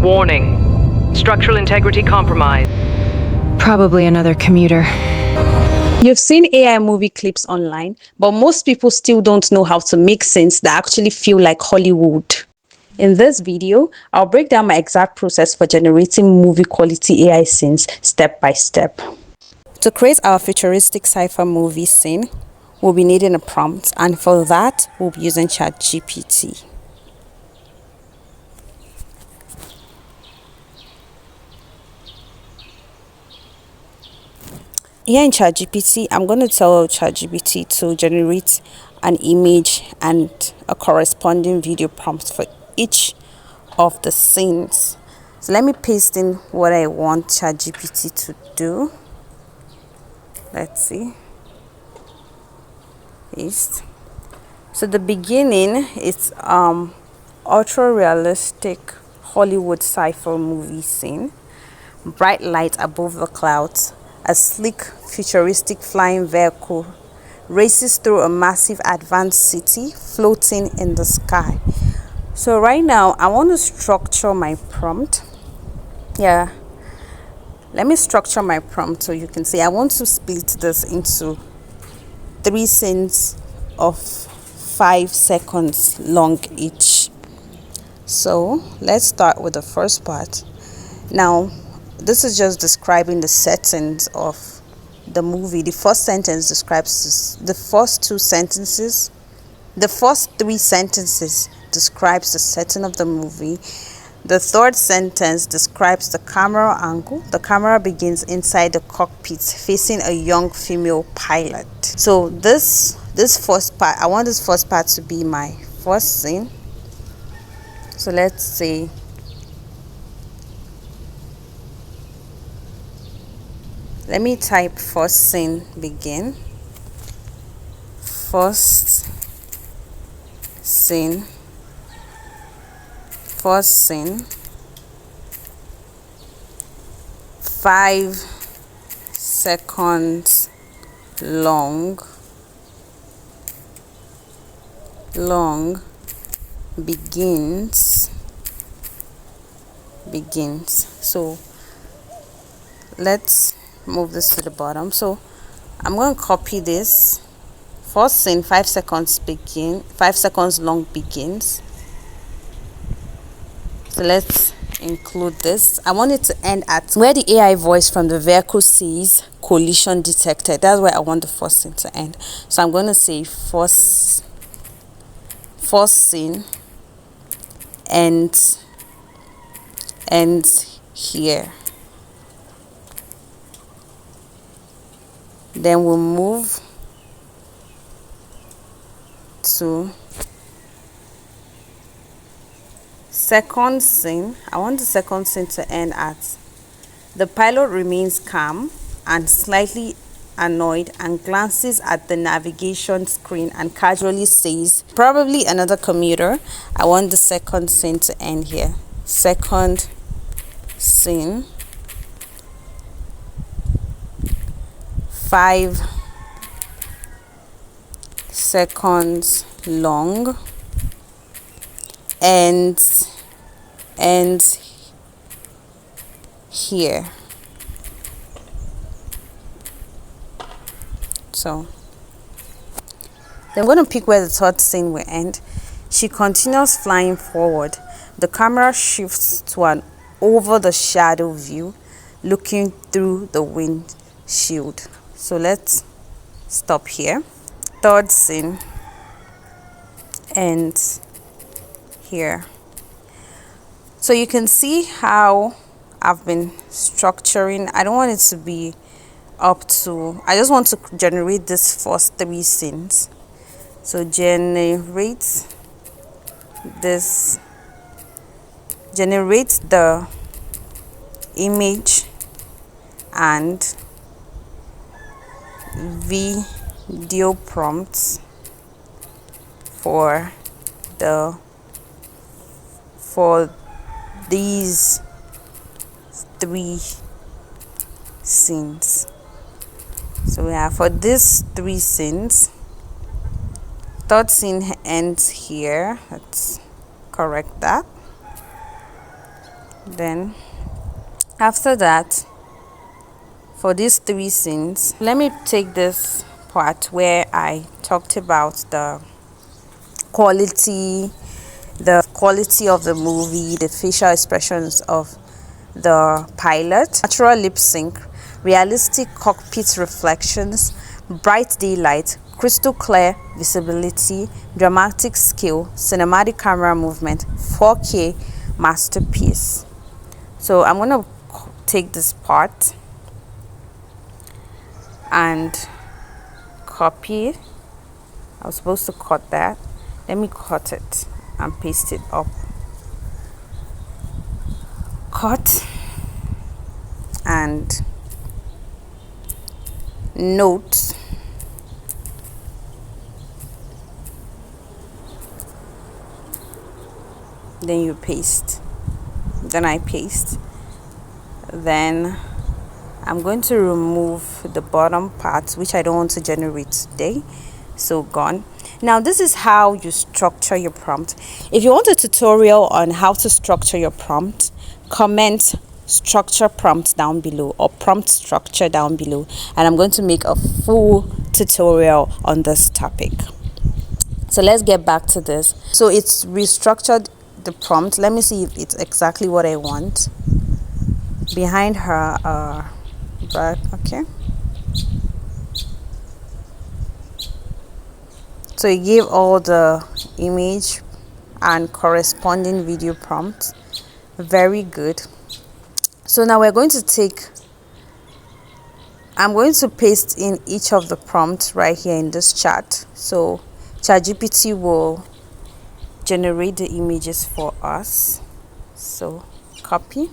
Warning. Structural integrity compromised. Probably another commuter. You've seen AI movie clips online, but most people still don't know how to make scenes that actually feel like Hollywood. In this video, I'll break down my exact process for generating movie quality AI scenes step by step. To create our futuristic sci-fi movie scene, we'll be needing a prompt, and for that, we'll be using ChatGPT. Here in ChatGPT, I'm going to tell ChatGPT to generate an image and a corresponding video prompt for each of the scenes. So let me paste in what I want ChatGPT to do. Let's see. Paste. So the beginning is ultra realistic Hollywood sci-fi movie scene. Bright light above the clouds. A sleek, futuristic flying vehicle races through a massive advanced city floating in the sky. So right now, I want to structure my prompt. Yeah, let me structure my prompt so you can see. I want to split this into 3 scenes of 5 seconds long each. So let's start with the first part. Now, this is just describing the settings of the movie. The first sentence describes the first 2 sentences. The first 3 sentences describes the setting of the movie. The third sentence describes the camera angle. The camera begins inside the cockpit facing a young female pilot. So this first part, I want this first part to be my first scene. So let's say let me type first scene begin. First scene. First scene. 5 seconds long. Begins. So let's move this to the bottom. So I'm going to copy this. First scene, 5 seconds long begins. So let's include this. I want it to end at where the AI voice from the vehicle says collision detected. That's where I want the first scene to end. So I'm going to say first scene ends here. Then we'll move to second scene. I want the second scene to end at the pilot remains calm and slightly annoyed and glances at the navigation screen and casually says, probably another commuter. I want the second scene to end here. Second scene. 5 seconds long ends here. So then I'm going to pick where the third scene will end. She continues flying forward. The camera shifts to an over the shadow view, looking through the windshield. So let's stop here. Third scene ends here. So you can see how I've been structuring. I don't want it to be up to, I just want to generate this first 3 scenes. So generate the image and video prompts for these 3 scenes. So we have for these 3 scenes, third scene ends here. Let's correct that. Then after that, for these three scenes, let me take this part where I talked about the quality of the movie, the facial expressions of the pilot, natural lip sync, realistic cockpit reflections, bright daylight, crystal clear visibility, dramatic scale, cinematic camera movement, 4K masterpiece. So I'm going to take this part and copy. I was supposed to cut that. Let me cut it and paste it up. Cut and note. Then you paste. Then I paste. Then I'm going to remove the bottom part, which I don't want to generate today. So gone. Now this is how you structure your prompt. If you want a tutorial on how to structure your prompt, comment structure prompt down below or prompt structure down below, and I'm going to make a full tutorial on this topic. So let's get back to this. So it's restructured the prompt. Let me see if it's exactly what I want. Behind her back, okay. So it gave all the image and corresponding video prompts. Very good. So now we're going to take, I'm going to paste in each of the prompts right here in this chart. So ChatGPT will generate the images for us. So copy.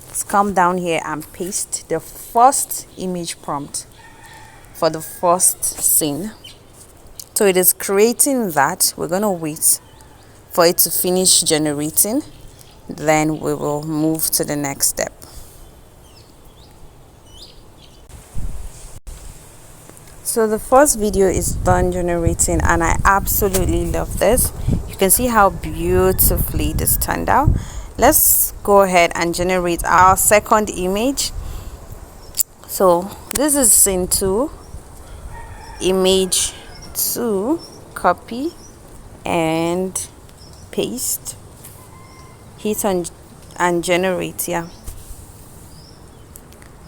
Let's come down here and paste the first image prompt for the first scene. So it is creating that. We're going to wait for it to finish generating. Then we will move to the next step. So the first video is done generating, and I absolutely love this. You can see how beautifully this turned out. Let's go ahead and generate our second image. So this is scene 2, image 2, copy and paste, hit on and generate. Yeah,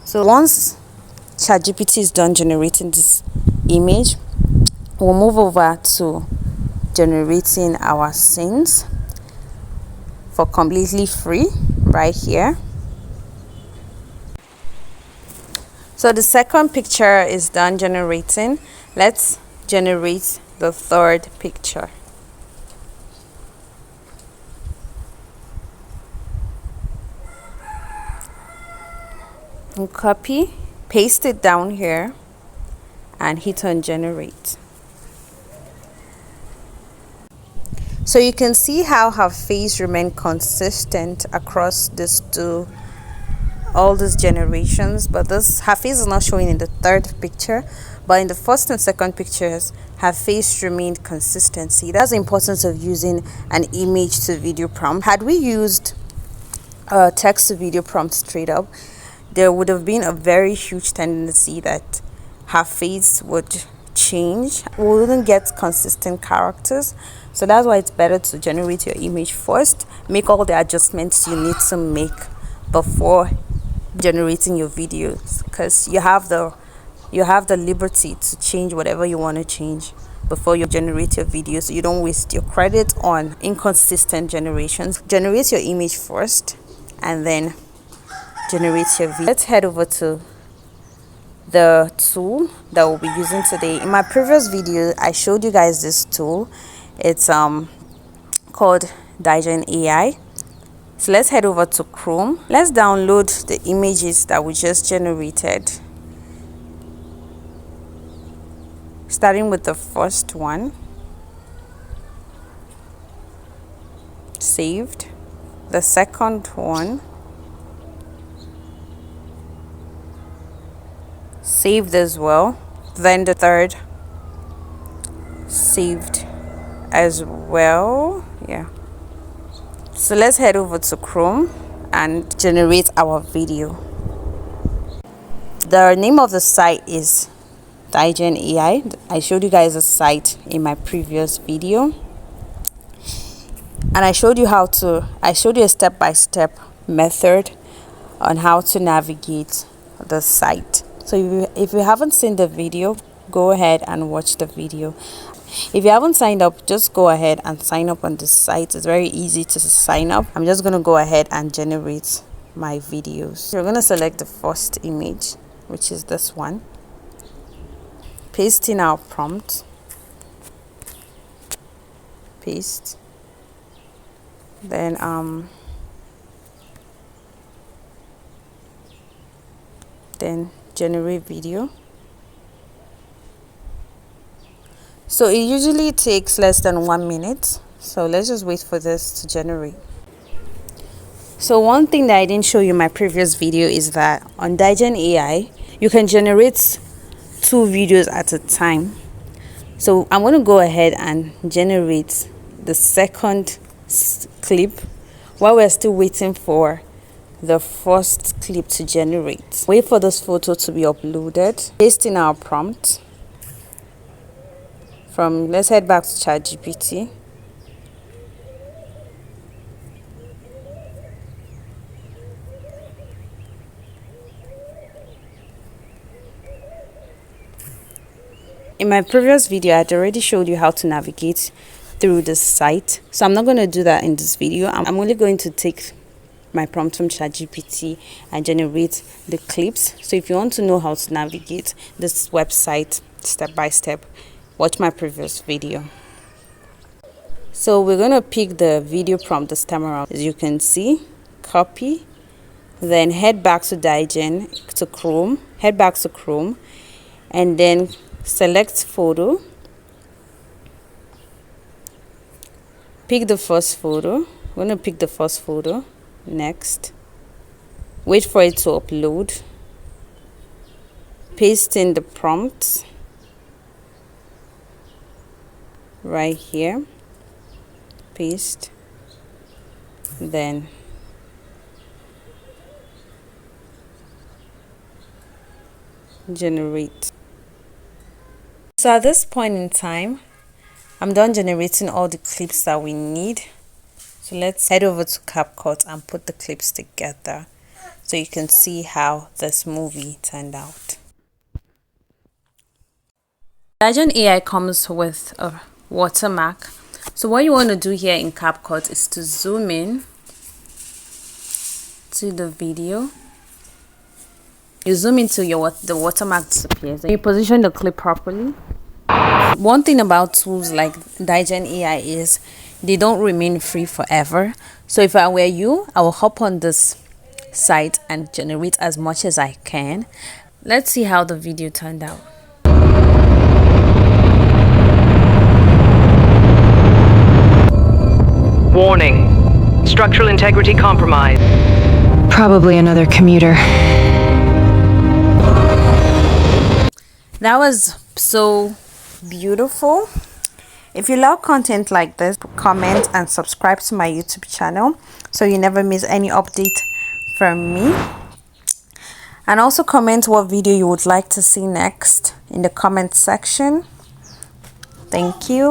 so once ChatGPT is done generating this image, we'll move over to generating our scenes for completely free right here. So the second picture is done generating. Let's generate the third picture. And copy, paste it down here and hit on generate. So you can see how her face remained consistent across all these generations, but her face is not showing in the third picture, but in the first and second pictures her face remained consistency. That's the importance of using an image to video prompt. Had we used a text to video prompt straight up, there would have been a very huge tendency that her face would change. We wouldn't get consistent characters. So that's why it's better to generate your image first, make all the adjustments you need to make before generating your videos, because you have the liberty to change whatever you want to change before you generate your video, so you don't waste your credit on inconsistent generations. Generate your image first and then generate your video. Let's head over to the tool that we'll be using today. In my previous video I showed you guys this tool. It's called Digen AI. So let's head over to Chrome. Let's download the images that we just generated, starting with the first one. Saved. The second one, saved as well. Then the third, saved as well. Yeah. So let's head over to Chrome and generate our video. The name of the site is Digen AI. I showed you guys a site in my previous video, and I showed you a step-by-step method on how to navigate the site. So if you haven't seen the video, go ahead and watch the video. If you haven't signed up, just go ahead and sign up on the site. It's very easy to sign up. I'm just going to go ahead and generate my videos. You're going to select the first image, which is this one. Paste in our prompt. Paste. Then generate video. So it usually takes less than 1 minute, so let's just wait for this to generate. So one thing that I didn't show you in my previous video is that on Digen AI you can generate 2 videos at a time. So I'm going to go ahead and generate the second clip while we're still waiting for the first clip to generate. Wait for this photo to be uploaded. Paste in our prompt. Let's head back to ChatGPT. In my previous video, I had already showed you how to navigate through this site, so I'm not going to do that in this video. I'm only going to take my prompt from ChatGPT and generate the clips. So if you want to know how to navigate this website step by step, watch my previous video. So we're going to pick the video prompt this time around. As you can see, copy, then head back to Digen, to Chrome, head back to Chrome, and then select photo. Pick the first photo. We're going to pick the first photo. Next. Wait for it to upload. Paste in the prompt right here. Paste. Then generate. So at this point in time, I'm done generating all the clips that we need. So let's head over to CapCut and put the clips together so you can see how this movie turned out. Digen AI comes with a watermark. So what you want to do here in CapCut is to zoom in to the video. You zoom into the watermark disappears. You position the clip properly. One thing about tools like Digen AI is they don't remain free forever. So if I were you, I will hop on this site and generate as much as I can. Let's see how the video turned out. Warning. Structural integrity compromised. Probably another commuter. That was so beautiful. If you love content like this, comment and subscribe to my YouTube channel so you never miss any update from me. And also comment what video you would like to see next in the comment section. Thank you.